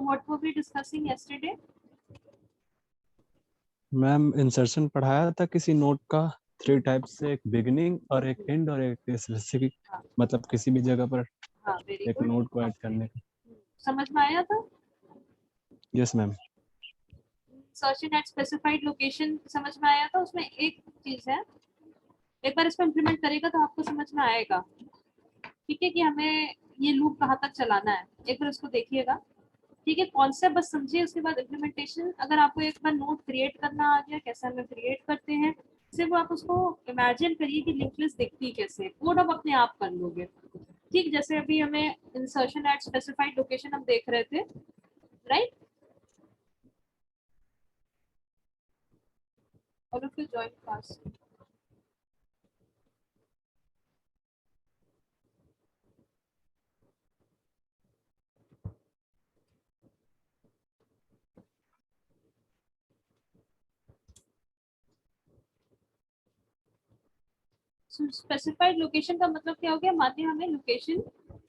what were we discussing yesterday? Ma'am insertion पढ़ाया था किसी नोट का 3 टाइप्स से, एक बिगिनिंग और एक एंड और एक स्पेसिफिक, मतलब किसी भी जगह पर हाँ, वेरी एक गुड। नोट को ऐड करने का। समझ में आया था? Yes ma'am. Searching eight specified location समझ में आया था। उसमें एक चीज है, एक बार इसको इम्प्लीमेंट करेगा तो आपको समझ में आएगा, ठीक है, कि हमें ये लूप कहाँ तक चलाना है। एक बार उसको देखिएगा, ठीक है, कॉन्सेप्ट बस समझिए, उसके बाद इम्प्लीमेंटेशन। अगर आपको एक बार नोट क्रिएट करना आ गया, कैसे हमें क्रिएट करते हैं, सिर्फ आप उसको इमेजिन करिए कि लिंक लिस्ट दिखती कैसे, कोड आप अपने आप कर लोगे। ठीक, जैसे अभी हमें इंसर्शन एट स्पेसिफाइड लोकेशन हम देख रहे थे, राइट? और फिर जॉइन क्लास स्पेसिफाइड लोकेशन का मतलब क्या हो गया? मान लीजिए हमें लोकेशन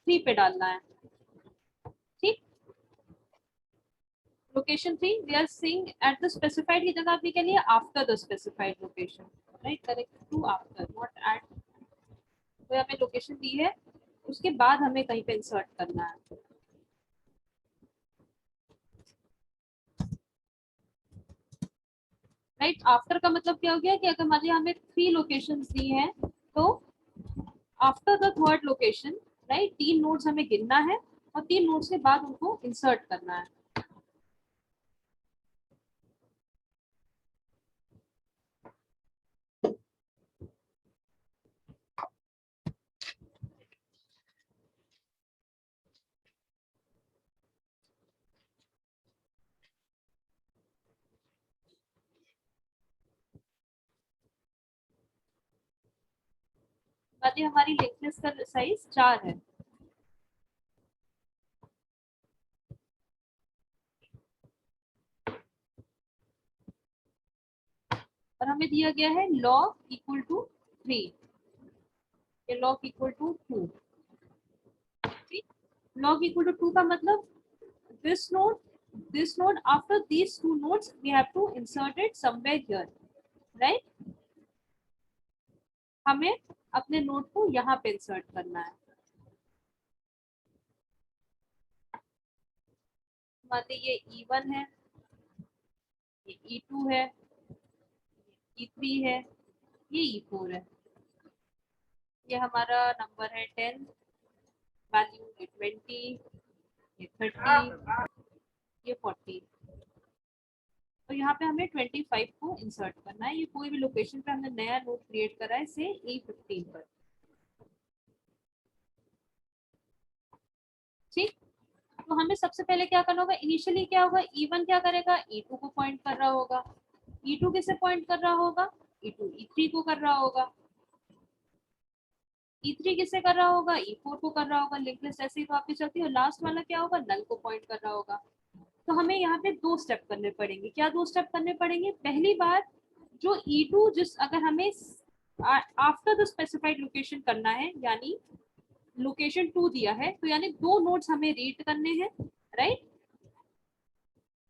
3 पे डालना है, ठीक, location 3 we are seeing at the specified की जगह आपने क्या लिया? After the specified location, right? Correct, to after, not at. तो हमें लोकेशन दी है, उसके बाद हमें कहीं पे इंसर्ट करना है, राइट? आफ्टर का मतलब क्या हो गया कि अगर मान लीजिए हमें 3 लोकेशंस दी हैं, तो after the third location, right, 3 nodes हमें गिनना है और 3 नोड्स के बाद उनको इंसर्ट करना है। बाकी हमारी लिंक लिस्ट का साइज 4 है, और हमें दिया गया है लॉग इक्वल टू 3, ये लॉग इक्वल टू 2, ठीक। लॉग इक्वल टू 2 का मतलब this node after these 2 nodes we have to insert it somewhere here, right? हमें अपने नोड को यहाँ पे इंसर्ट करना है। मान लीजिए ये E1 है, ये E2 है, E3 है, ये E4 है, ये हमारा नंबर है 10, वैल्यू ये 20, ये 30, ये 40, तो यहाँ पे हमें 25 को इंसर्ट करना है। ये कोई भी लोकेशन पे हमने नया नोड क्रिएट करा है, से E15 पर, ठीक। तो हमें सबसे पहले क्या करना होगा? इनिशियली क्या होगा? E1 क्या करेगा? E2 को पॉइंट कर रहा होगा। E2 किसे पॉइंट कर रहा होगा? E2 E3 को कर रहा होगा। E3 किसे कर रहा होगा? E4 को कर रहा होगा। लिंक लिस्ट ऐसे ही वापस चलती है, और लास्ट वाला क्या होगा? नल को पॉइंट कर रहा होगा। तो हमें यहाँ पे 2 स्टेप करने पड़ेंगे। क्या 2 स्टेप करने पड़ेंगे? पहली बात, जो E2 जिस अगर हमें आफ्टर द स्पेसिफाइड लोकेशन करना है, यानी लोकेशन 2 दिया है, तो यानी 2 नोड्स हमें रीड करने हैं, राइट?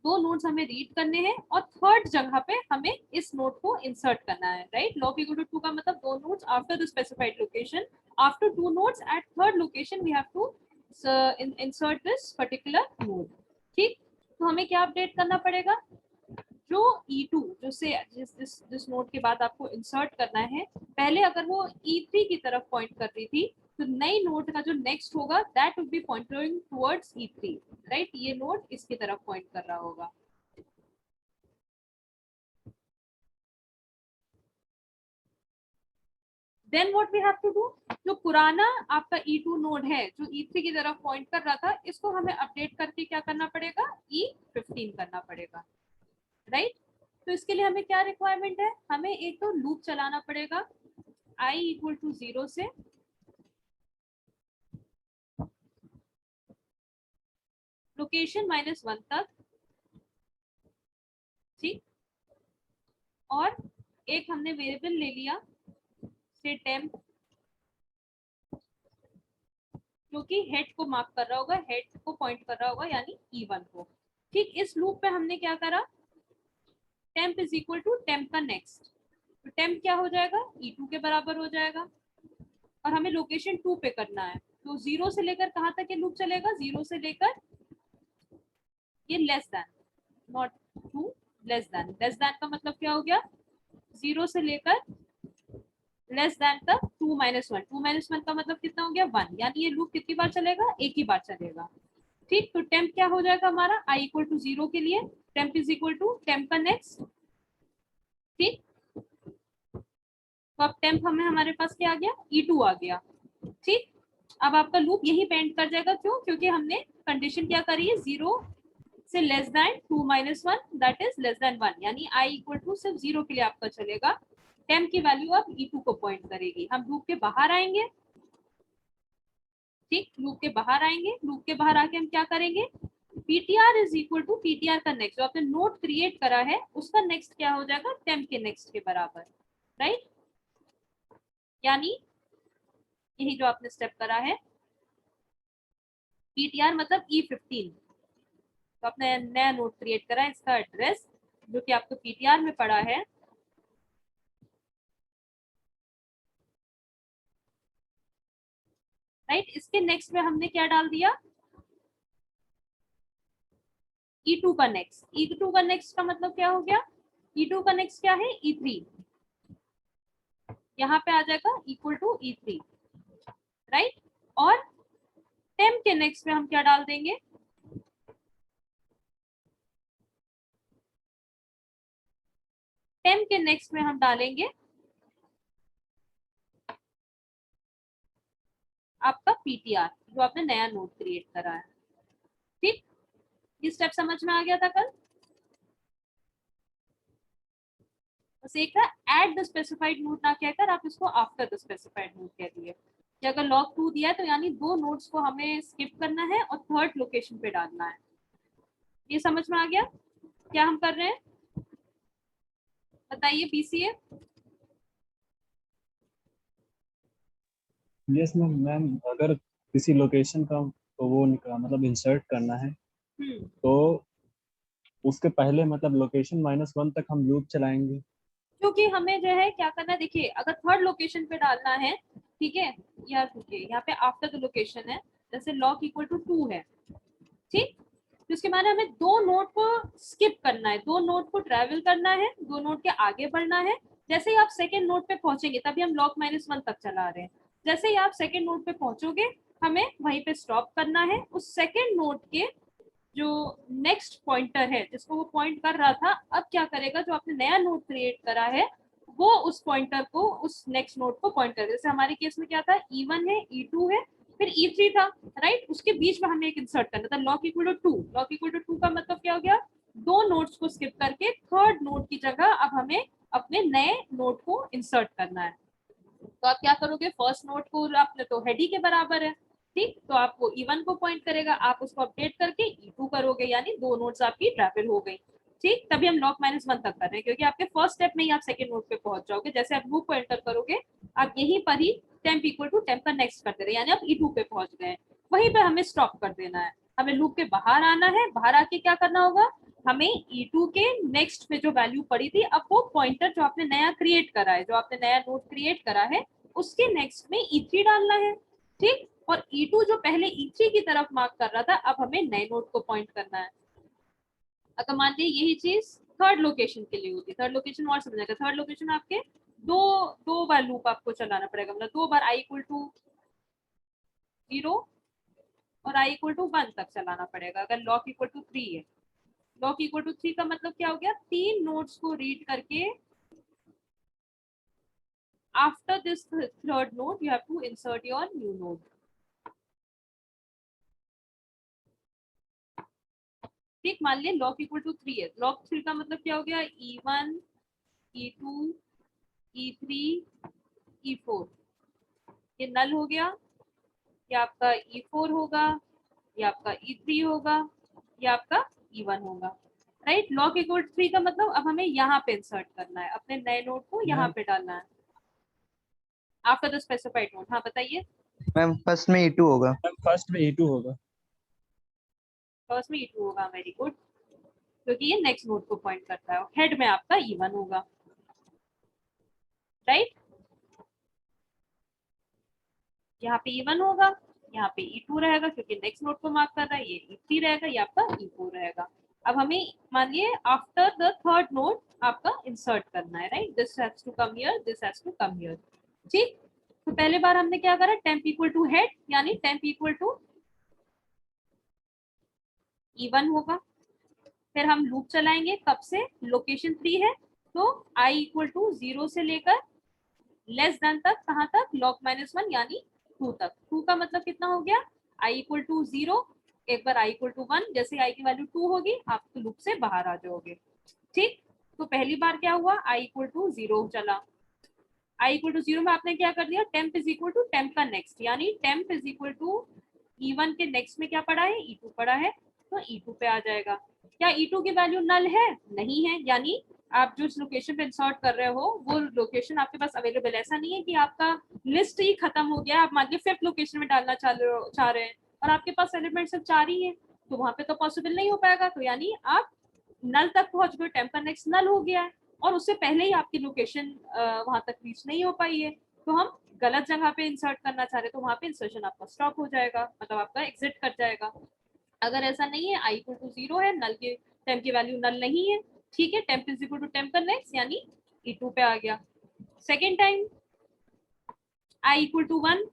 2 नोड्स हमें रीड करने हैं, और थर्ड जगह पे हमें इस नोड को इंसर्ट करना है, राइट? लॉग इक्वल टू 2 का मतलब 2 nodes after the specified location, after 2 nodes at third location we have to insert this particular node, ठीक। तो हमें क्या अपडेट करना पड़ेगा? जो E2 जो से जिस नोड के बाद आपको इंसर्ट करना है, पहले अगर वो E3 की तरफ पॉइंट कर रही थी, तो नई नोड का जो नेक्स्ट होगा that will be pointing towards E3, right? ये नोड इसकी तरफ पॉइंट कर रहा होगा। Then what we have to do, जो पुराना आपका E2 नोड है जो E3 की तरफ पॉइंट कर रहा था, इसको हमें अपडेट करके क्या करना पड़ेगा? E15 करना पड़ेगा, राइट? तो इसके लिए हमें क्या रिक्वायरमेंट है? हमें एक तो लूप चलाना पड़ेगा I इक्वल टू 0 से लोकेशन -1 तक, ठीक। और एक हमने वेरिएबल ले लिया से टेम्प, जो कि हेड को मार्क कर रहा होगा, हेड को पॉइंट कर रहा होगा, यानी E1 को, ठीक, इस लूप पे हमने क्या करा, temp is equal to temp का नेक्स्ट, तो टेम्प क्या हो जाएगा, E2 के बराबर हो जाएगा, और हमें लोकेशन 2 पे करना है, तो 0 से लेकर कहाँ तक ये लूप चलेगा, 0 से लेकर ये less than, not two, less than का मतलब क्या हो गया, 0 से लेकर लेस देन तक 2 - 1, 2 - 1 का मतलब कितना हो गया, 1, यानी ये लूप कितनी बार चलेगा, एक ही बार चलेगा। ठीक, तो टेम्प क्या हो जाएगा हमारा, I इक्वल टू 0 के लिए temp is equal to temp का नेक्स्ट। ठीक, तो अब टेम्प हमें हमारे पास क्या आ गया, E2 आ गया। ठीक, अब आपका लूप यही पे एंड कर जाएगा, क्यों, क्योंकि हमने कंडीशन क्या करी है, 0 से less than 2 - 1 that is less than 1, यानी I इक्वल टू सिर्फ 0 के लिए आपका चलेगा, टेम्प की वैल्यू अब E2 को पॉइंट करेगी। हम लूप के बाहर आएंगे, ठीक, लूप के बाहर आएंगे, लूप के बाहर आके हम क्या करेंगे, PTR is equal to PTR का नेक्स्ट, जो आपने नोट क्रिएट करा है उसका नेक्स्ट क्या हो जाएगा, टेम्प के नेक्स्ट के बराबर, राइट, यानी यही जो आपने स्टेप करा है, पीटीआर मतलब E15, तो आपने नया नोट क्रिएट करा है, इसका एड्रेस जो कि आपको पीटीआर में पड़ा है, राइट, इसके नेक्स्ट में हमने क्या डाल दिया, E2 का नेक्स्ट, E2 का नेक्स्ट का मतलब क्या हो गया, E2 का नेक्स्ट क्या है, E3, यहाँ पे आ जाएगा इक्वल टू E3, राइट, और टेम्प के नेक्स्ट में हम क्या डाल देंगे, टेम्प के नेक्स्ट में हम डालेंगे आपका पीटीआर, जो आपने नया नोट क्रिएट करा है। ठीक, ये स्टेप समझ में आ गया था कल, बस एक था एट द स्पेसिफाइड नोट ना कहकर आप इसको आफ्टर द स्पेसिफाइड नोट कह दिए, कि अगर लॉग 2 दिया है तो यानी 2 नोट्स को हमें स्किप करना है और थर्ड लोकेशन पे डालना है। ये समझ में आ गया क्या हम कर रहे हैं, बताइए बीसीए। यस मैम, मैम अगर किसी लोकेशन का तो वो निकला मतलब इंसर्ट करना है तो उसके पहले मतलब लोकेशन -1 तक हम लूप चलाएंगे। क्योंकि हमें जो है क्या करना है, देखिए अगर थर्ड लोकेशन पे डालना है, ठीक है, यार रुकिए, यहाँ पे आफ्टर द लोकेशन है, जैसे लॉग इक्वल टू 2 है, ठीक, तो इसके माने हमें 2 नोट को स्किप करना है, 2 नोट को ट्रेवल करना है, 2 नोट के आगे बढ़ना है, जैसे ही आप सेकेंड नोट पे पहुंचेंगे, तभी हम लॉग -1 तक चला रहे हैं, जैसे ही आप सेकेंड नोट पे पहुंचोगे हमें वहीं पे स्टॉप करना है, उस सेकेंड नोट के जो नेक्स्ट पॉइंटर है जिसको वो पॉइंट कर रहा था, अब क्या करेगा, जो आपने नया नोट क्रिएट करा है वो उस पॉइंटर को उस नेक्स्ट नोट को पॉइंट करेगा। जैसे हमारे केस में क्या था, E1 है, E2 है, फिर E3 था, राइट, उसके बीच में हमें एक इंसर्ट करना था, log equal to 2, log equal to 2 का मतलब क्या हो गया, 2 नोट्स को स्किप करके थर्ड नोट की जगह अब हमें अपने नए नोट को इंसर्ट करना है। तो आप क्या करोगे, फर्स्ट नोट को आपने तो हेड ही के बराबर है, ठीक, तो आपको E1 को पॉइंट करेगा, आप उसको अपडेट करके E2 करोगे, यानी 2 नोट्स आपकी ट्रैवल हो गई। ठीक, तभी हम लॉग -1 तक कर रहे हैं, क्योंकि आपके फर्स्ट स्टेप में ही आप सेकंड नोट पे पहुंच जाओगे, जैसे आप लूप को एंटर करोगे आप यहीं पर ही टेम्प इक्वल टू टेम्प का नेक्स्ट कर दे रहे हैं, यानी आप E2 पे पहुंच गए, वहीं पे हमें स्टॉप कर देना है, हमें लूप के बाहर आना है, बाहर आके क्या करना होगा, हमें E2 के नेक्स्ट में जो वैल्यू पड़ी थी, अब वो पॉइंटर जो आपने नया क्रिएट करा है, जो आपने नया नोट क्रिएट करा है उसके नेक्स्ट में E3 डालना है। ठीक, और E2 जो पहले E3 की तरफ मार्क कर रहा था, अब हमें नए नोट को पॉइंट करना है। अगर मान लीजिए यही चीज थर्ड लोकेशन के लिए होती, थर्ड लोकेशन और समझ आएगा, थर्ड लोकेशन आपके दो दो बार लूप आपको चलाना पड़ेगा, मतलब 2 बार I इक्वल टू 0 और I इक्वल टू 1 तक चलाना पड़ेगा, अगर लॉग इक्वल टू 3 है। लॉग इक्वल टू 3 का मतलब क्या हो गया, 3 नोट्स को रीड करके after this third node you have to insert your new node। ठीक, मान लिया लॉग इक्वल टू 3 है, लॉग 3 का मतलब क्या हो गया, E1 E2 E3 E4, ये नल हो गया, ये आपका E4 होगा, ये आपका E3 होगा, ये आपका E1 होगा, राइट। लॉग इक्वल टू 3 का मतलब अब हमें यहाँ पे इंसर्ट करना है, अपने नए नोड को यहाँ पे डालना है आफ्टर द स्पेसिफाइड नोड। हाँ बताइए। मैम फर्स्ट में E2 होगा। फर्स्ट में E2 होगा। फर्स्ट में E2 होगा, वेरी गुड। क्योंकि ये नेक्स्ट नोड को पॉइंट करता है। हेड में आपका E1 होगा, राइट। यहाँ पे E1 होगा, यहाँ पे E2 रहेगा क्योंकि नेक्स्ट नोड को मार्क कर रहा है, ये E3 रहेगा, ये आपका E4 रहेगा। अब हमें मानिए आफ्टर द थर्ड नोड आपका इंसर्ट करना है, right. This has to come here, this has to come here, ठीक। तो पहले बार हमने क्या करा, टेम्प इक्वल टू हेड यानी टेम्प इक्वल टू E1 होगा। फिर हम लूप चलाएंगे, कब से, लोकेशन 3 है तो I इक्वल टू 0 से लेकर लेस देन तक, कहाँ तक, log -1 यानी 2 तक। 2 का मतलब कितना हो गया, I इक्वल टू 0, एक बार I इक्वल टू 1, जैसे I की वैल्यू 2 होगी आप तो लूप से बाहर आ जाओगे, ठीक। तो पहली बार क्या हुआ, I इक्वल टू 0 चला। I इक्वल टू 0 में आपने क्या कर दिया, temp is equal to temp का नेक्स्ट, यानी temp is equal to E1 के नेक्स्ट में क्या पड़ा है, E2 पड़ा है, तो E2 पे आ जाएगा। क्या E2 की वैल्यू नल है, नहीं है, यानी आप जो लोकेशन पे इंसर्ट कर रहे हो वो लोकेशन आपके पास अवेलेबल, ऐसा नहीं है कि आपका लिस्ट ही खत्म हो गया, आप मान लीजिए 5th लोकेशन में डालना चाह रहे हैं और आपके पास एलिमेंट सिर्फ 4 ही है, तो वहां पे तो पॉसिबल नहीं हो पाएगा। तो यानी आप नल तक पहुंच गए, टेम्पर नेक्स्ट नल हो गया है और उससे पहले ही आपकी लोकेशन वहां तक रीच नहीं हो पाई है, तो हम गलत जगह पे इंसर्ट करना चाह रहे, तो वहां पे इंसर्शन आपका स्टॉप हो जाएगा, मतलब आपका एग्जिट कर जाएगा। अगर ऐसा नहीं है, I इक्वल टू 0 है, नल के टेम्प की वैल्यू नल नहीं है, ठीक है, temp is equal to temp का नेक्स्ट यानी E2 पे आ गया। Second time I equal to 1,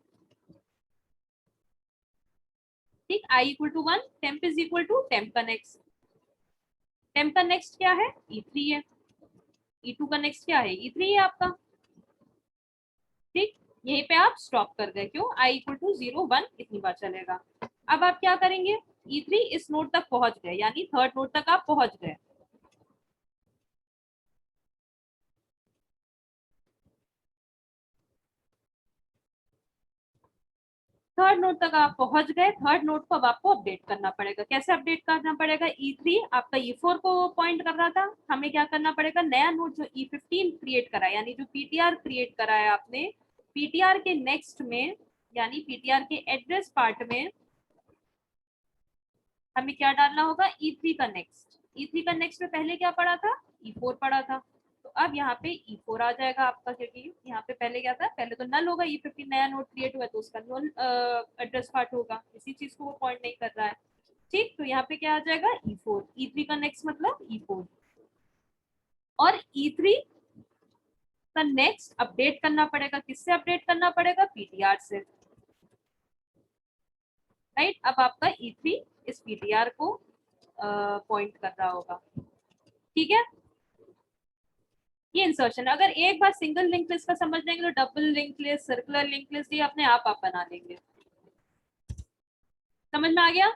ठीक, I equal to 1, temp is equal to temp का नेक्स्ट, टेम्प का नेक्स्ट क्या है, E3 है, E2 का नेक्स्ट क्या है, E3 है आपका, ठीक। यहीं पे आप स्टॉप कर गए, क्यों, I इक्वल टू 0 1 इतनी बार चलेगा। अब आप क्या करेंगे, E3 इस नोड तक पहुंच गए, यानी थर्ड नोड तक आप पहुंच गए, थर्ड नोड तक आप पहुंच गए। थर्ड नोड को अब आपको अपडेट करना पड़ेगा, कैसे अपडेट करना पड़ेगा, E3 आपका E4 को पॉइंट कर रहा था, हमें क्या करना पड़ेगा, नया नोड जो E15 क्रिएट करा है, यानी जो PTR क्रिएट करा है आपने, PTR के नेक्स्ट में, यानी PTR के एड्रेस पार्ट में हमें क्या डालना होगा, E3 का नेक्स्ट। E3 का नेक्स्ट में पहले क्या पड़ा था, E4 पड़ा था, तो अब यहाँ पे E4 आ जाएगा आपका, क्योंकि यहाँ पे पहले क्या था, पहले तो नल होगा, E15 नया नोड क्रिएट हुआ तो उसका नल एड्रेस पार्ट होगा, इसी चीज को वो पॉइंट नहीं कर रहा है, ठीक। तो यहाँ पे क्या आ जाएगा, E4, E3 का नेक्स्ट मतलब E4, और E3 का नेक्स्ट अपडेट करना पड़ेगा, किससे अपडेट करना पड़ेगा, PTR से, राइट। अब आपका E3 इस PTR को पॉइंट कर रहा होगा, ठीक है। ये इंसर्शन, अगर एक बार सिंगल लिंक लिस्ट का समझ लेंगे तो double link list, circular link list ये अपने आप बना लेंगे। समझ में आ गया,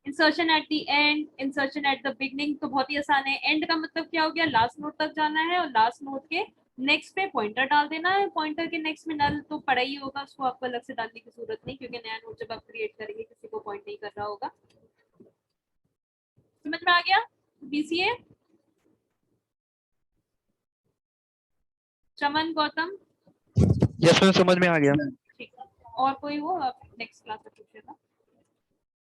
insertion at the end, insertion at the beginning तो बहुत ही आसान है। एंड का मतलब क्या हो गया, लास्ट नोड तक जाना है और लास्ट नोड के नेक्स्ट पे पॉइंटर डाल देना है, पॉइंटर के नेक्स्ट में नल तो पड़ा ही होगा, उसको आपको अलग से डालने की जरूरत नहीं, क्योंकि नया नोड जब आप क्रिएट करेंगे किसी को पॉइंट नहीं कर रहा होगा। समझ में आ गया, BCA, चमन, गौतम, यस मैम, समझ में आ गया। ठीक है, और कोई हो आप नेक्स्ट क्लास में पूछेगा।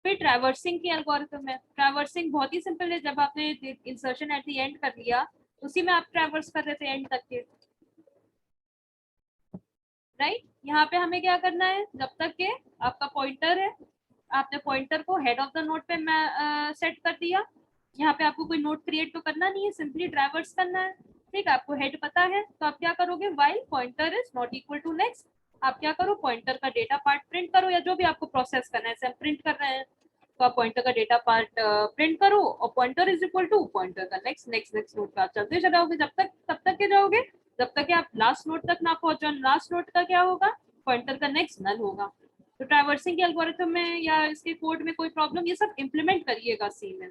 फिर ट्रैवर्सिंग की एल्गोरिथम है, ट्रैवर्सिंग बहुत ही सिंपल है, जब आपने इंसर्शन एट द एंड कर लिया उसी में आप ट्रैवर्स कर रहे थे एंड तक के, राइट। यहाँ पे हमें क्या करना है, जब तक के आपका पॉइंटर है, आपने पॉइंटर को हेड ऑफ द नोड पे सेट कर दिया, यहाँ पे आपको कोई नोड क्रिएट तो करना नहीं है, सिंपली ट्रैवर्स करना है, ठीक है। आपको हेड पता है तो आप क्या करोगे, while pointer is not equal to next, आप क्या करो, पॉइंटर का डेटा पार्ट प्रिंट करो, या जो भी आपको प्रोसेस करना है, हम प्रिंट कर रहे हैं तो आप पॉइंटर का डेटा पार्ट प्रिंट करो, और pointer is equal to pointer का नेक्स्ट नेक्स्ट नेक्स्ट नोड का चलते चलाओगे, जब तक तब तक के जाओगे जब तक कि आप लास्ट नोड तक ना पहुंचो। लास्ट नोड का क्या होगा, पॉइंटर का नेक्स्ट नल होगा। तो ट्रैवर्सिंग के एल्गोरिथम में या इसके कोड में कोई प्रॉब्लम, ये सब इंप्लीमेंट करिएगा सी में,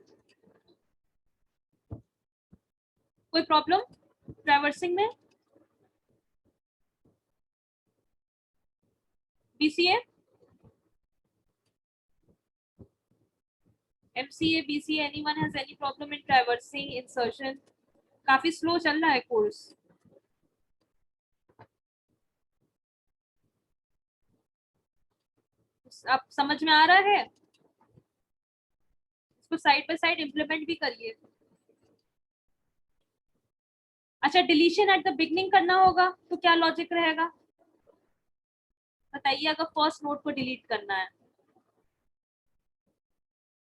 कोई प्रॉब्लम ट्रैवर्सिंग में, BCA, MCA, BCA, anyone has any problem in traversing insertion? काफी स्लो चल रहा है कोर्स, आप समझ में आ रहा है, इसको साइड बाय साइड इम्प्लीमेंट भी करिए। अच्छा, डिलीशन एट द बिगनिंग करना होगा तो क्या लॉजिक रहेगा बताइए, अगर फर्स्ट नोड को डिलीट करना है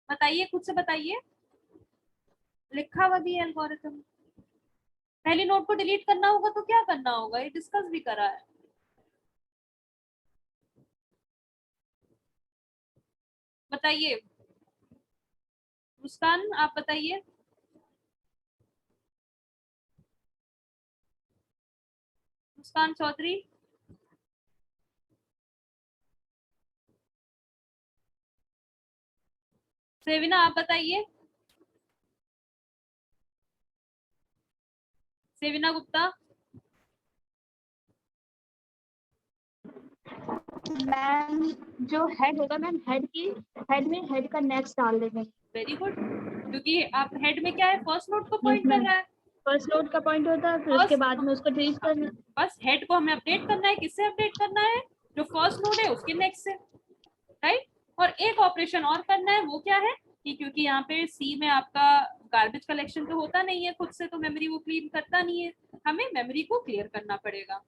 बताइए, खुद से बताइए, लिखा हुआ भी है एल्गोरिथम। पहली नोड को डिलीट करना होगा तो क्या करना होगा, ये डिस्कस भी करा है। बताइए मुस्कान, आप बताइए। मुस्कान चौधरी, सेविना आप बताइए। सेविना गुप्ता। मैम जो हेड होगा मैम, हेड में हेड का नेक्स्ट डाल देंगे। वेरी गुड, क्योंकि आप हेड में क्या है, फर्स्ट नोड को पॉइंट कर रहा है। फर्स्ट नोड का पॉइंट होता है, फिर उसके बाद में उसको डिलीट करना। बस हेड को हमें अपडेट करना है, किससे अपडेट करना है, जो फर्स्ट नोड है उसके नेक्स्ट से, राइट। और एक ऑपरेशन और करना है, वो क्या है कि क्योंकि यहाँ पे सी में आपका गार्बेज कलेक्शन तो होता नहीं है खुद से, तो मेमोरी वो क्लीन करता नहीं है, हमें मेमोरी को क्लियर करना पड़ेगा।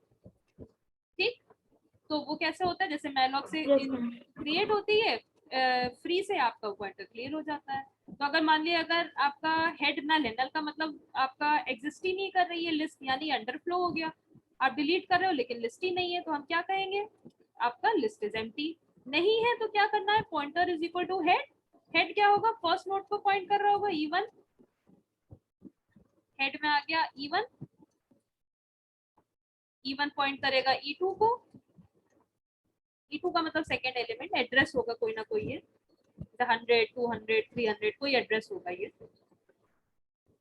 ठीक, तो वो कैसे होता है, जैसे मैलॉक से क्रिएट होती है फ्री से, आपका पॉइंटर क्लियर हो जाता है। तो अगर मान लिया अगर आपका हेड नल है, नल का मतलब आपका एग्जिस्ट ही नहीं कर रही है लिस्ट, यानी अंडरफ्लो हो गया, आप डिलीट कर रहे हो लेकिन लिस्ट ही नहीं है, तो हम क्या कहेंगे, आपका लिस्ट इज एम्प्टी। नहीं है तो क्या करना है, pointer is equal to head. Head क्या होगा, फर्स्ट नोड को पॉइंट कर रहा होगा E1, हेड में आ गया E1, E1 पॉइंट करेगा E2 को, E2 का मतलब सेकेंड एलिमेंट, एड्रेस होगा कोई ना कोई, है 100 200 300 कोई एड्रेस होगा ये।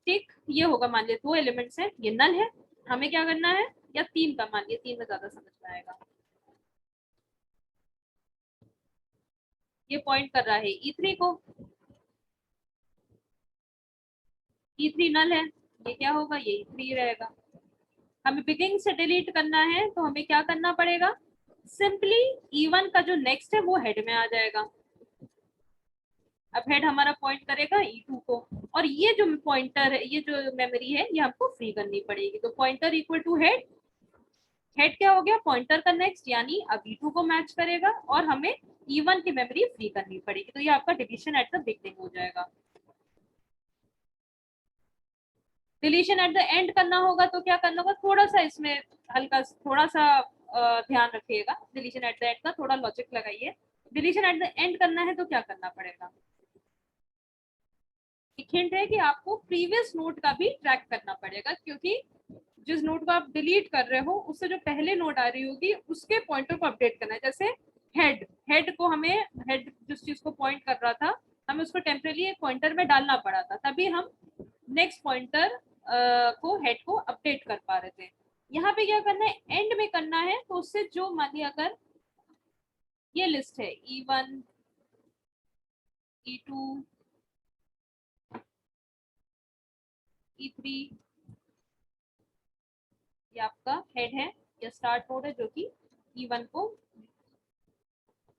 ठीक, ये होगा, मान लिया 2 एलिमेंट्स हैं, ये नल है, हमें क्या करना है, या 3 का, मान लिया 3 में ज्यादा समझ में आएगा। ये पॉइंट कर रहा है E3 को, E3 नल है, ये क्या होगा, ये E3 रहेगा। हमें बिगिनिंग से डिलीट करना है तो हमें क्या करना पड़ेगा, सिंपली E1 का जो नेक्स्ट है वो हेड में आ जाएगा। अब हेड हमारा पॉइंट करेगा E2 को, और ये जो पॉइंटर है, ये जो मेमोरी है, ये हमको फ्री करनी पड़ेगी। तो pointer equal to head, head क्या हो गया, पॉइंटर का नेक्स्ट, यानी अब E2 को मैच करेगा और हमें E1 की मेमोरी फ्री करनी पड़ेगी। तो ये आपका डिलीशन एट द बिगनिंग हो जाएगा। डिलीशन एट द एंड करना होगा तो क्या करना होगा, थोड़ा सा इसमें हल्का थोड़ा सा ध्यान रखिएगा, डिलीशन एट द एंड का थोड़ा लॉजिक लगाइए। डिलीशन एट द एंड करना है तो क्या करना पड़ेगा, एक हिंट है कि आपको प्रीवियस नोड का भी ट्रैक करना पड़ेगा, क्योंकि जिस नोड को आप डिलीट कर रहे हो उससे जो पहले नोड आ रही होगी उसके पॉइंटर को अपडेट करना है। जैसे हेड को हमें, हेड जिस चीज को पॉइंट कर रहा था, हमें उसको टेम्परेरी एक पॉइंटर में डालना पड़ा था, तभी हम नेक्स्ट पॉइंटर को, हेड को अपडेट कर पा रहे थे। यहाँ पे क्या करना है, एंड में करना है, तो उससे जो मान लिया अगर ये लिस्ट है E1 E2 E3, ये आपका हेड है या स्टार्ट नोड है जो कि E1 को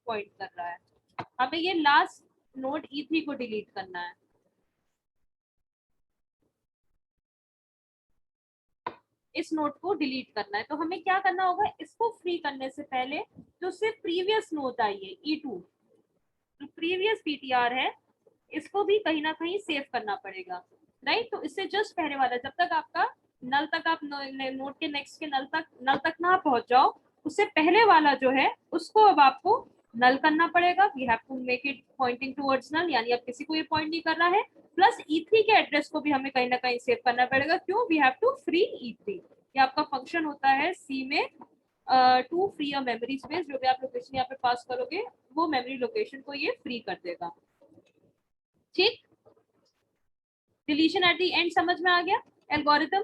पॉइंट कर रहा है। हमें ये लास्ट नोड E3 को डिलीट करना है। इस नोड को डिलीट करना है, तो हमें क्या करना होगा, इसको फ्री करने से पहले जो सिर्फ प्रीवियस नोड आई है E2, जो प्रीवियस PTR है, इसको भी कहीं ना कहीं सेव करना पड़ेगा, राइट। तो इससे जस्ट पहले वाला, जब तक आपका नल तक, आप नोड के नेक्स्ट के नल तक ना पहुंच जाओ, उससे पहले वाला जो है उसको अब आपको नल करना पड़ेगा। We have to make it pointing towards null, यानी अब किसी को ये पॉइंट नहीं कर रहा है। प्लस E3 के एड्रेस को भी हमें कहीं ना कहीं सेव करना पड़ेगा, क्यों, we have to free E3। ये आपका फंक्शन होता है सी में, to free a memory space. जो भी आप लोकेशन यहाँ पे पास करोगे वो मेमोरी लोकेशन को ये फ्री कर देगा। ठीक, डिलीशन एट द एंड समझ में आ गया, एल्गोरिथम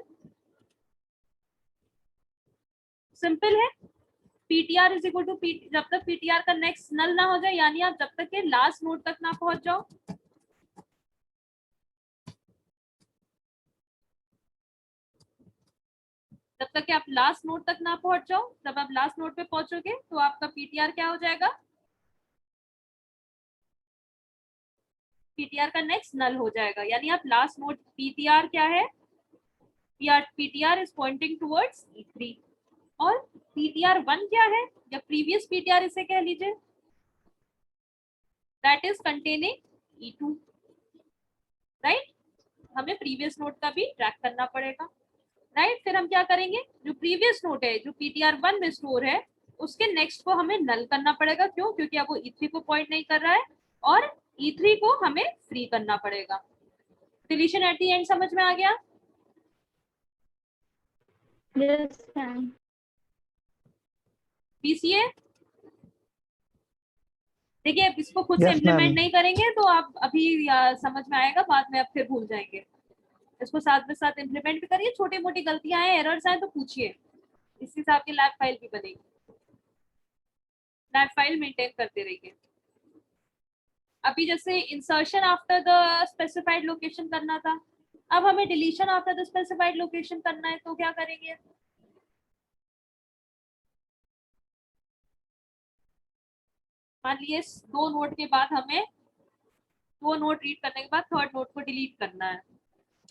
सिंपल है। पीटीआर इज इक्वल टू जब तक पीटीआर का नेक्स्ट नल ना हो जाए, यानी आप जब तक के लास्ट नोड तक ना पहुंच जाओ, जब तक कि आप लास्ट नोड तक ना पहुंच जाओ, जब आप लास्ट नोड पे पहुंचोगे तो आपका पीटीआर क्या हो जाएगा, पीटीआर का नेक्स्ट नल हो जाएगा, यानी आप लास्ट नोड पीटीआर क्या है, PTR is pointing towards E3 और पीटीआर1 क्या है या प्रीवियस पीटीआर इसे कह लीजिए, that is containing E2, right. हमें प्रीवियस नोड का भी ट्रैक करना पड़ेगा, राइट। फिर हम क्या करेंगे, जो प्रीवियस नोड है जो पीटीआर1 में स्टोर है उसके नेक्स्ट को हमें नल करना पड़ेगा, क्यों, क्योंकि अब वो E3 को पॉइंट नहीं कर रहा है और E3 को हमें फ्री करना पड़ेगा। डिलीशन एट द एंड समझ में आ गया? Yes ma'am. पीसीए देखिए, अब इसको खुद से Yes, इम्प्लीमेंट ma'am. नहीं करेंगे तो आप अभी समझ में आएगा, बाद में आप फिर भूल जाएंगे। इसको साथ में साथ इम्प्लीमेंट भी करिए, छोटी मोटी गलतियां हैं, एरर्स हैं तो पूछिए, इस हिसाब की लैब फाइल भी बनेगी, लैब फाइल मेंटेन करते रहिए। अभी जैसे insertion after the specified location करना था, अब हमें deletion after the specified location करना है, तो क्या करेंगे, मान लीजिए 2 नोड के बाद हमें 2 नोड रीड करने के बाद थर्ड नोड को डिलीट करना है,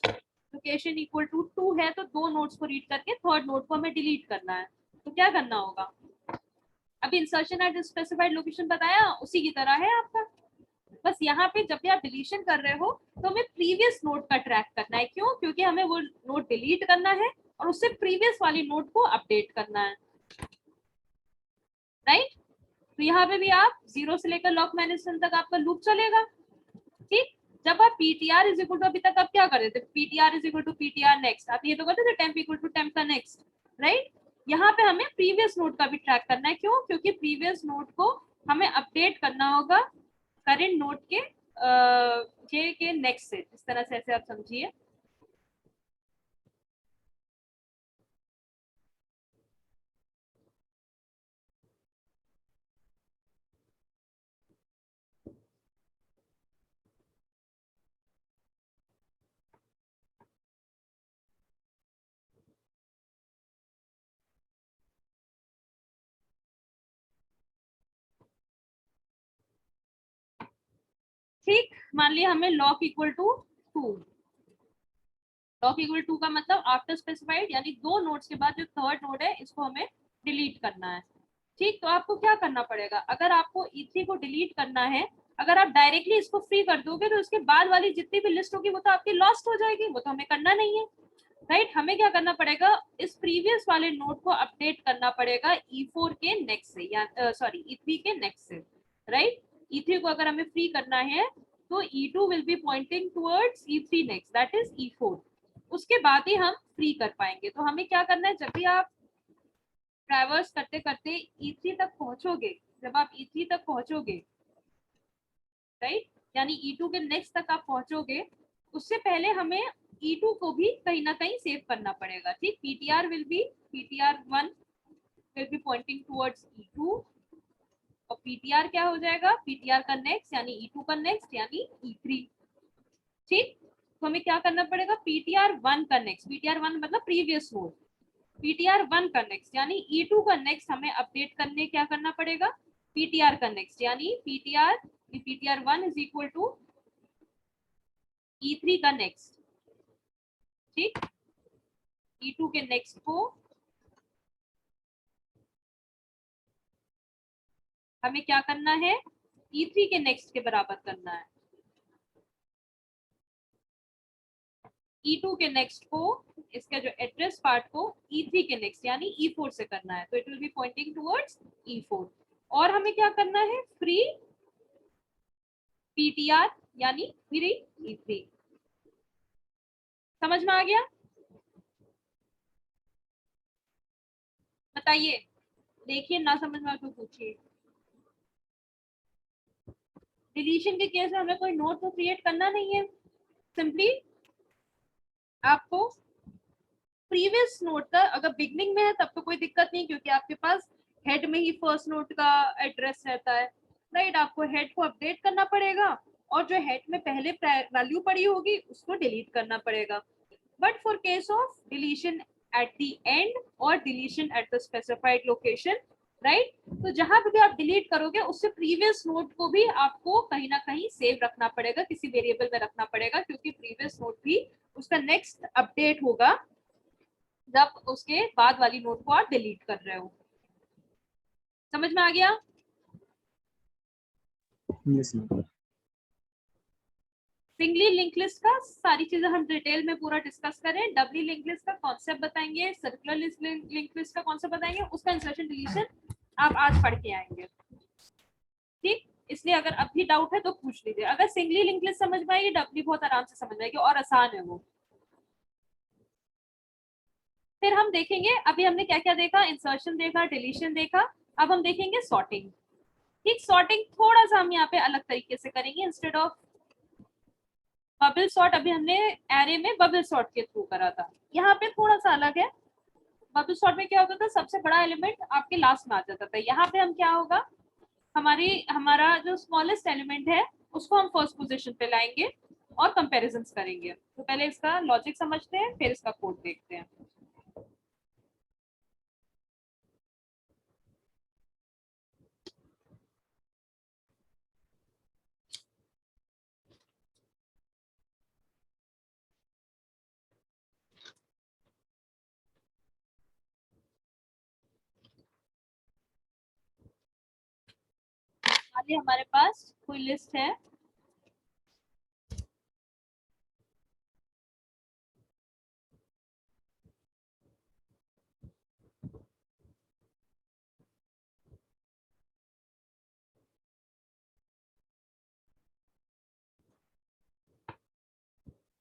लोकेशन इक्वल टू 2 है तो 2 नोड्स को रीड करके थर्ड नोड को हमें डिलीट करना है, तो क्या करना होगा, अभी इंसर्शन एट स्पेसिफाइड लोकेशन बताया उसी की तरह है आपका, बस यहाँ पे जब भी आप डिलीशन कर रहे हो तो हमें प्रीवियस नोड का ट्रैक करना है, क्यों, क्योंकि हमें वो नोड डिलीट करना है और उससे प्रीवियस वाली नोड को अपडेट करना है, राइट। तो यहाँ पे भी आप 0 से लेकर लॉक मैनेजमेंट तक आपका लूप चलेगा, ठीक। जब आप पीटीआर इज इक्वल टू, अभी तक आप क्या कर रहे थे, PTR is equal to PTR next, आप ये तो करते थे टेम्प इक्वल टू टेम्प का नेक्स्ट, राइट। यहाँ पे हमें प्रीवियस नोड का भी ट्रैक करना है, क्यों, क्योंकि प्रीवियस नोड को हमें अपडेट करना होगा करेंट नोड के जे के नेक्स्ट से, इस तरह से ऐसे आप समझिए। ठीक, मान लिया हमें lock equal to 2, lock equal to का मतलब आफ्टर स्पेसिफाइड, यानी 2 नोड्स के बाद जो थर्ड नोड है इसको हमें डिलीट करना है, ठीक। तो आपको क्या करना पड़ेगा, अगर आपको E3 को डिलीट करना है, अगर आप डायरेक्टली इसको फ्री कर दोगे तो उसके बाद वाली जितनी भी लिस्ट होगी वो तो आपकी लॉस्ट हो जाएगी, वो तो हमें करना नहीं है, राइट। हमें क्या करना पड़ेगा, इस प्रीवियस वाले नोड को अपडेट करना पड़ेगा E4 के नेक्स्ट से, या सॉरी E3 के नेक्स्ट से, राइट। E3 को अगर हमें फ्री करना है तो E2 will be pointing towards E3 next, that is E4, उसके बाद ही हम फ्री कर पाएंगे। तो हमें क्या करना है, जब भी आप ट्रैवर्स करते करते E3 तक पहुंचोगे, जब आप E3 तक पहुंचोगे, राइट, यानी E2 के नेक्स्ट तक आप पहुंचोगे, उससे पहले हमें E2 को भी कहीं ना कहीं सेव करना पड़ेगा, ठीक। PTR PTR one will be pointing towards E2 और पीटीआर क्या हो जाएगा, पीटीआर का नेक्स्ट यानी E2 का नेक्स्ट यानी E3, ठीक। तो हमें क्या करना पड़ेगा, पीटीआर1 का नेक्स्ट, पीटीआर1 मतलब प्रीवियस नोड, पीटीआर1 का नेक्स्ट यानी E2 का नेक्स्ट हमें अपडेट करने क्या करना पड़ेगा, पीटीआर का नेक्स्ट, यानी पीटीआर1 इज इक्वल टू E3 का नेक्स्ट, ठीक। E2 के नेक्स्ट को हमें क्या करना है, E3 के नेक्स्ट के बराबर करना है, E2 के नेक्स्ट को, इसका जो एड्रेस पार्ट को E3 के नेक्स्ट यानी E4 से करना है, तो it will be pointing towards E4, और हमें क्या करना है, फ्री PTR यानी फ्री E3, समझ में आ गया, बताइए, देखिए ना समझ में आ तो पूछिए। डिलीशन के केस में हमें कोई नोड तो क्रिएट करना नहीं है, सिंपली आपको प्रीवियस नोड का, अगर बिगनिंग में है तब तो कोई दिक्कत नहीं, क्योंकि आपके पास हेड में ही फर्स्ट नोड का एड्रेस रहता है, राइट। आपको हेड को अपडेट करना पड़ेगा और जो हेड में पहले वैल्यू पड़ी होगी उसको डिलीट करना पड़ेगा, but for case of deletion at the end or deletion at the specified location, right. तो जहां पे भी आप डिलीट करोगे उससे प्रीवियस नोट को भी आपको कहीं ना कहीं सेव रखना पड़ेगा, किसी वेरिएबल में रखना पड़ेगा, क्योंकि प्रीवियस नोट भी उसका नेक्स्ट अपडेट होगा जब उसके बाद वाली नोट को आप डिलीट कर रहे हो। समझ में आ गया? Yes ma'am. Singly link list का सारी चीजें हम डिटेल में पूरा डिस्कस करें, डबली लिंक लिस्ट का कॉन्सेप्ट बताएंगे, सर्कुलर लिंक लिस्ट का कॉन्सेप्ट बताएंगे, उसका इंसर्शन डिलीशन आप आज पढ़ के आएंगे। ठीक, इसलिए अगर अभी डाउट है तो पूछ लीजिए। अगर सिंगली लिंक लिस्ट समझ में आएगी, डबली बहुत आराम से समझ में आएगी और आसान है वो। फिर हम देखेंगे, अभी हमने क्या क्या देखा, इंसर्शन देखा, डिलीशन देखा, अब हम देखेंगे सॉर्टिंग। ठीक, सॉर्टिंग थोड़ा सा हम यहाँ पे अलग तरीके से करेंगे। इंस्टेड ऑफ बबल सॉर्ट, अभी हमने एरे में बबल सॉर्ट के थ्रू करा था, यहाँ पे थोड़ा सा अलग है। बबल सॉर्ट में क्या होता था, सबसे बड़ा एलिमेंट आपके लास्ट में आ जाता था। यहाँ पे हम क्या होगा, हमारा जो स्मॉलेस्ट एलिमेंट है उसको हम फर्स्ट पोजीशन पे लाएंगे और कंपैरिजन करेंगे। तो पहले इसका लॉजिक समझते हैं, फिर इसका कोड देखते हैं। आगे हमारे पास कोई लिस्ट है,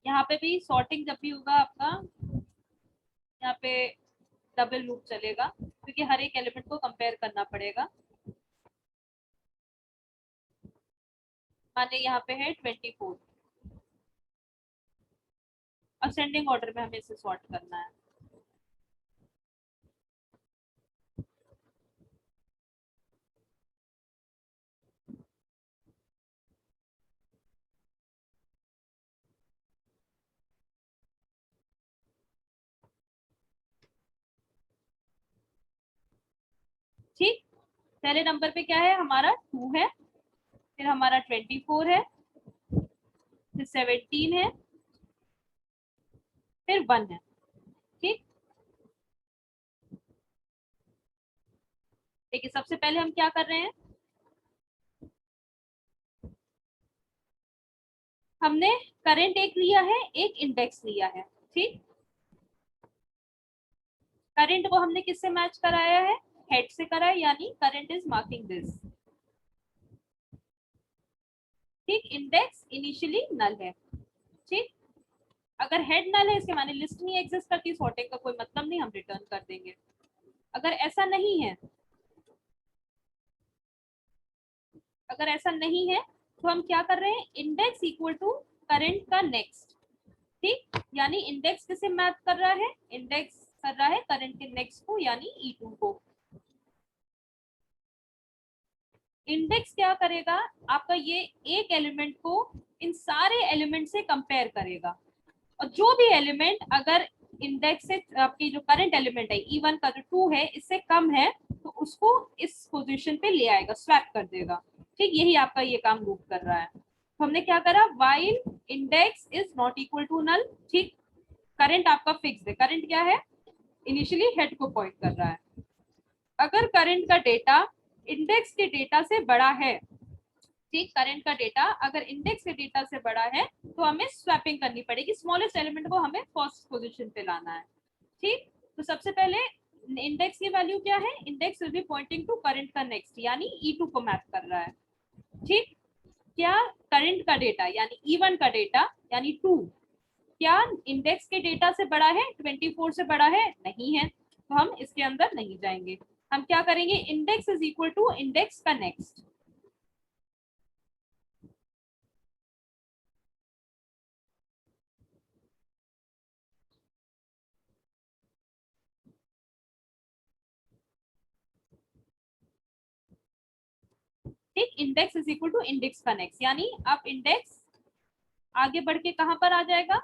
यहाँ पे भी सॉर्टिंग जब भी होगा आपका, यहाँ पे डबल लूप चलेगा क्योंकि हर एक एलिमेंट को कंपेयर करना पड़ेगा। माने यहाँ पे है 24, असेंडिंग ऑर्डर में हमें इसे सॉर्ट करना है। ठीक, पहले नंबर पे क्या है हमारा 2 है, फिर हमारा 24 है, फिर 17 है, फिर 1 है। ठीक, देखिए सबसे पहले हम क्या कर रहे हैं, हमने करंट एक लिया है, एक इंडेक्स लिया है। ठीक, करंट को हमने किससे मैच कराया है, हेड से करा है, यानी करंट इज मार्किंग दिस। ठीक, इंडेक्स इनिशियली नल है। ठीक, अगर हेड नल है इसके माने लिस्ट नहीं एग्जिस्ट करती, सॉर्टिंग का कोई मतलब नहीं, हम रिटर्न कर देंगे। अगर ऐसा नहीं है, अगर ऐसा नहीं है तो हम क्या कर रहे हैं, इंडेक्स इक्वल टू करंट का नेक्स्ट। ठीक, यानी इंडेक्स किसे मैप कर रहा है, इंडेक्स कर रहा है करंट के नेक्स्ट को, यानी E2 को। इंडेक्स क्या करेगा, आपका ये एक एलिमेंट को इन सारे एलिमेंट से कंपेयर करेगा, और जो भी एलिमेंट अगर इंडेक्स से आपकी जो करंट एलिमेंट है E1 का जो 2 है इससे कम है तो उसको इस पोजीशन पे ले आएगा, स्वैप कर देगा। ठीक, यही आपका ये काम लूप कर रहा है। तो हमने क्या करा, while index is not equal to null. ठीक, करंट आपका फिक्स है, करंट क्या है, इनिशियली हेड को पॉइंट कर रहा है। अगर करंट का डेटा इंडेक्स के डेटा से बड़ा है, ठीक, करंट का डेटा अगर इंडेक्स के डेटा से बड़ा है तो हमें स्वैपिंग करनी पड़ेगी, स्मॉलेस्ट एलिमेंट को हमें फर्स्ट पोजीशन पे लाना है। ठीक, तो सबसे पहले इंडेक्स की वैल्यू क्या है, index will be pointing to current का नेक्स्ट, यानी E2 को मैप कर रहा है। ठीक, क्या करंट का डेटा यानी E1 का डेटा यानी 2 क्या इंडेक्स के डेटा से बड़ा है, 24 से बड़ा है, नहीं है, तो हम इसके अंदर नहीं जाएंगे। हम क्या करेंगे, index is equal to index का नेक्स्ट। ठीक, index is equal to index का नेक्स्ट, यानी आप इंडेक्स आगे बढ़ के कहां पर आ जाएगा,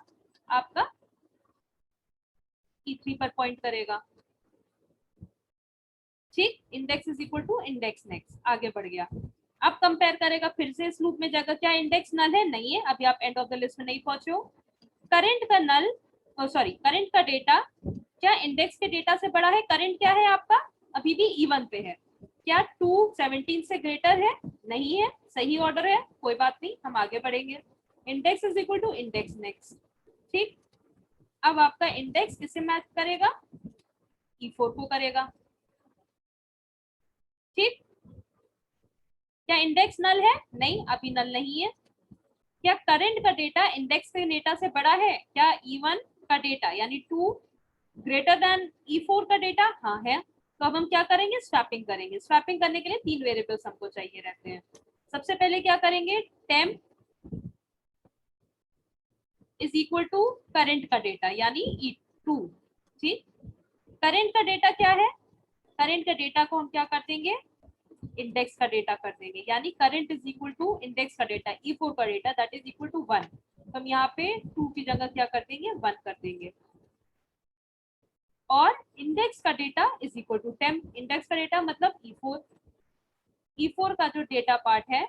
आपका E3 पर पॉइंट करेगा। ठीक, index is equal to index next, आगे बढ़ गया। अब कंपेयर करेगा, फिर से इस लूप में जाएगा, क्या इंडेक्स नल है? नहीं है, अभी आप एंड ऑफ द लिस्ट में नहीं पहुंचे हो। करंट का नल, सॉरी करंट का डेटा क्या इंडेक्स के डेटा से बड़ा है? करंट क्या है आपका? अभी भी E1 पे है। क्या 2 17 से ग्रेटर है? नहीं है, सही ऑर्डर है, कोई बात नहीं, हम आगे बढ़ेंगे। Index is equal to index next. ठीक, अब आपका इंडेक्स किसे मैच करेगा? E4 को करेगा। ठीक, क्या इंडेक्स नल है? नहीं, अभी नल नहीं है। क्या करंट का डेटा इंडेक्स के डेटा से बड़ा है? क्या E1 का डेटा यानी 2 ग्रेटर देन E4 का डेटा? हाँ है। तो अब हम क्या करेंगे? स्वैपिंग करेंगे। स्वैपिंग करने के लिए 3 वेरिएबल्स हमको चाहिए रहते हैं। सबसे पहले क्या करेंगे? Temp is equal to current का डेटा यानी E2। ठीक, करंट का डेटा क्या है? करंट का डेटा को हम क्या कर देंगे? इंडेक्स का डेटा कर देंगे, यानी current is equal to index का डेटा, E4 का data, that is equal to 1। तो हम यहाँ पे 2 की जगह क्या कर देंगे? 1 कर देंगे। और इंडेक्स का data is equal to temp, index का डेटा मतलब E4। E4 का जो डेटा पार्ट है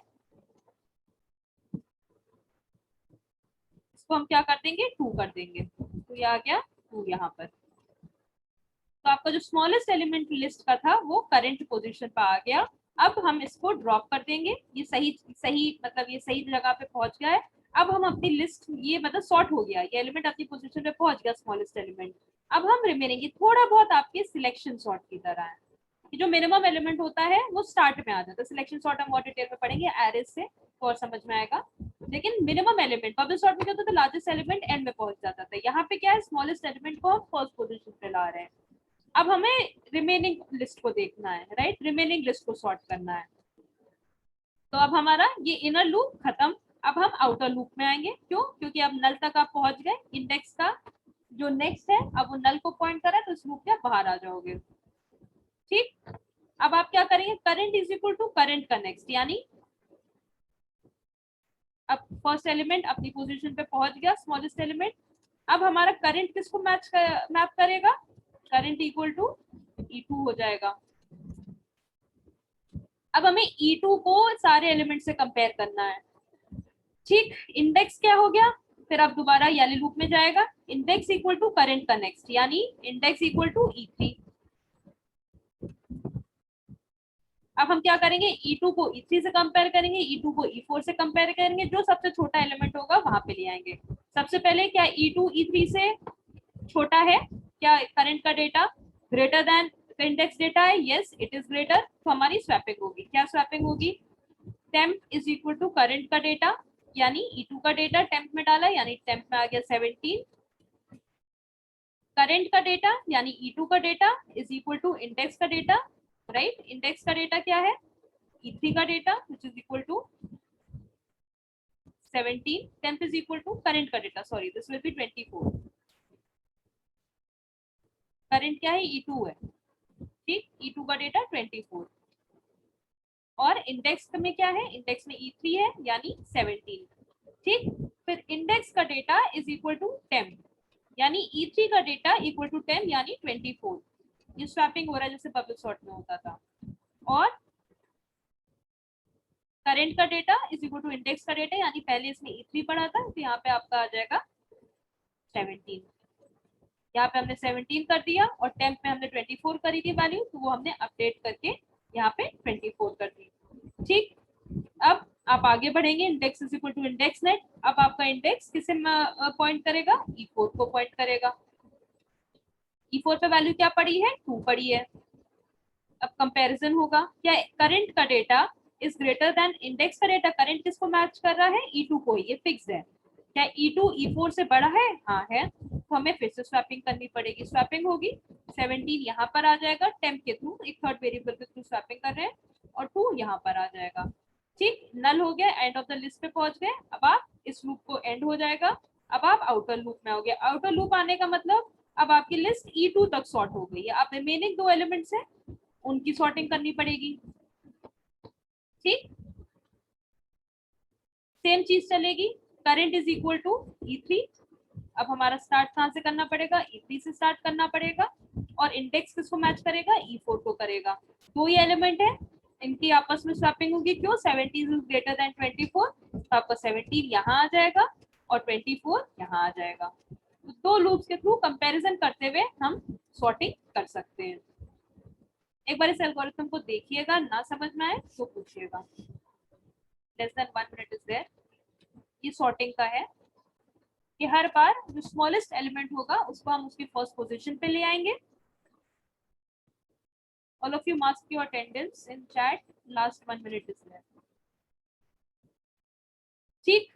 इसको हम क्या कर देंगे? 2 कर देंगे। तो ये आ गया 2 यहाँ पर। तो आपका जो स्मॉलेस्ट एलिमेंट लिस्ट का था वो करंट पोजीशन पर आ गया। अब हम इसको ड्रॉप कर देंगे, ये सही मतलब ये सही जगह पे पहुंच गया है। अब हम अपनी लिस्ट, ये मतलब सॉर्ट हो गया, ये एलिमेंट अपनी पोजीशन पे पहुंच गया, स्मॉलेस्ट एलिमेंट। अब हम रिमेनिंग, थोड़ा बहुत आपके सिलेक्शन सॉर्ट की तरह है, कि जो मिनिमम एलिमेंट होता है वो स्टार्ट में आ जाता है। सिलेक्शन सॉर्ट हम और डिटेल में पढ़ेंगे एरेज से, और समझ में आएगा। लेकिन मिनिमम एलिमेंट बबल सॉर्ट में क्या होता था? लार्जेस्ट एलिमेंट एंड में पहुंच जाता था। यहाँ पे क्या है? स्मॉलेस्ट एलिमेंट को हम फर्स्ट पोजीशन पे ला रहे हैं। अब हमें रिमेनिंग लिस्ट को देखना है, राइट? रिमेनिंग लिस्ट को सॉर्ट करना है। तो अब हमारा ये इनर लूप खत्म। अब हम आउटर लूप में आएंगे। क्यों? क्योंकि अब नल तक आप पहुंच गए। इंडेक्स का जो नेक्स्ट है अब वो नल को पॉइंट कर रहा है, तो इस लूप में बाहर आ जाओगे। ठीक, अब आप क्या करेंगे? Current is equal to current का नेक्स्ट, यानी अब फर्स्ट एलिमेंट अपनी पोजीशन पे पहुंच गया, स्मॉलेस्ट एलिमेंट। अब हमारा करंट किसको मैप करेगा? करंट इक्वल टू E2 हो जाएगा। अब हमें E2 को सारे एलिमेंट से कंपेयर करना है। ठीक, इंडेक्स क्या हो गया? फिर आप दोबारा याली लूप में जाएगा। इंडेक्स इक्वल टू करंट का नेक्स्ट, यानी इंडेक्स इक्वल टू E3। अब हम क्या करेंगे? E2 को E3 से कंपेयर करेंगे, E2 को E4 से कंपेयर करेंगे, जो सबसे छोटा एलिमेंट होगा वहां पे ले आएंगे। सबसे पहले क्या E2 E3 से छोटा है? क्या करंट का data greater than index data है? Yes, it is greater. तो हमारी स्वैपिंग होगी। क्या स्वैपिंग होगी? Temp is equal to current का डेटा, यानी E2 का डेटा टेम्प में डाला, यानी टेम्प में आ गया 17। करंट का डेटा यानी E2 का data is equal to index का डेटा, राइट? इंडेक्स का डेटा क्या है? E3 का data which is equal to 17। Temp is equal to current का data, sorry this will be 24। Current क्या है? E2 है। ठीक, E2 का डेटा 24। और इंडेक्स में क्या है? इंडेक्स में E3 है, यानी 17। ठीक, फिर इंडेक्स का data is equal to temp, यानी E3 का डेटा इक्वल टू टेम्प, यानी 24। ये स्वैपिंग हो रहा है जैसे बबल सॉर्ट में होता था। और करंट का data is equal to index का डेटा, यानी पहले इसमें E3 पढ़ा था, तो यहाँ पे आपका आ जाएगा 17। यहाँ पे हमने 17 कर दिया, और टेम्प में हमने 24 करी थी वैल्यू, तो वो हमने अपडेट करके यहाँ पे 24 कर दी। ठीक, अब आप आगे बढ़ेंगे। Index is equal to index next. अब आपका इंडेक्स किसे पॉइंट करेगा? E4 को पॉइंट करेगा। E4 पे वैल्यू क्या पड़ी है? 2 पड़ी है। अब कंपैरिजन होगा। क्या करंट का data is greater than index का डेटा? करंट किसको मैच कर रहा है? E2 को, ये फिक्स है। क्या E2 E4 से बड़ा है? हाँ है। तो हमें फिर से स्वैपिंग करनी पड़ेगी। स्वैपिंग होगी, 17 यहाँ पर आ जाएगा टेम्प के थ्रू, एक थर्ड वेरिएबल के थ्रू स्वैपिंग कर रहे हैं, और 2 यहाँ पर आ जाएगा। ठीक, नल हो गया, एंड ऑफ द लिस्ट पे पहुंच गए। अब आप इस लूप को एंड हो जाएगा। अब आप आउटर लूप में आओगे। आउटर लूप आने का मतलब अब आपकी लिस्ट E2 तक सॉर्ट हो गई है। अब रिमेनिंग 2 एलिमेंट्स है, उनकी सॉर्टिंग करनी पड़ेगी। ठीक, सेम चीज चलेगी। Current is equal to E3, अब हमारा स्टार्ट कहाँ से करना पड़ेगा, E3 से स्टार्ट करना पड़ेगा और इंडेक्स किसको मैच करेगा, E4 को करेगा। दो ही एलिमेंट है, इनकी आपस में स्वैपिंग होगी, क्यों, 17 इज ग्रेटर देन 24, तो आपका 17 यहाँ आ जाएगा और 24 यहाँ आ जाएगा। तो दो लूप्स के थ्रू कंपैरिजन करते हुए हम सॉर्टिंग कर सकते हैं। एक बार इस एल्गोरिथम को देखिएगा, ना समझ में आए तो पूछिएगा। Less than 1 minute is there. ये सॉर्टिंग का है कि हर बार जो स्मॉलेस्ट एलिमेंट होगा उसको हम उसकी फर्स्ट पोजीशन पे ले आएंगे। All of you mark your attendance in chat. Last 1 minute is there. ठीक,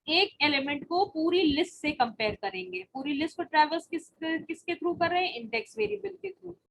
एक एलिमेंट को पूरी लिस्ट से कंपेयर करेंगे। पूरी लिस्ट को ट्रैवर्स किसके थ्रू कर रहे हैं, इंडेक्स वेरिएबल के थ्रू।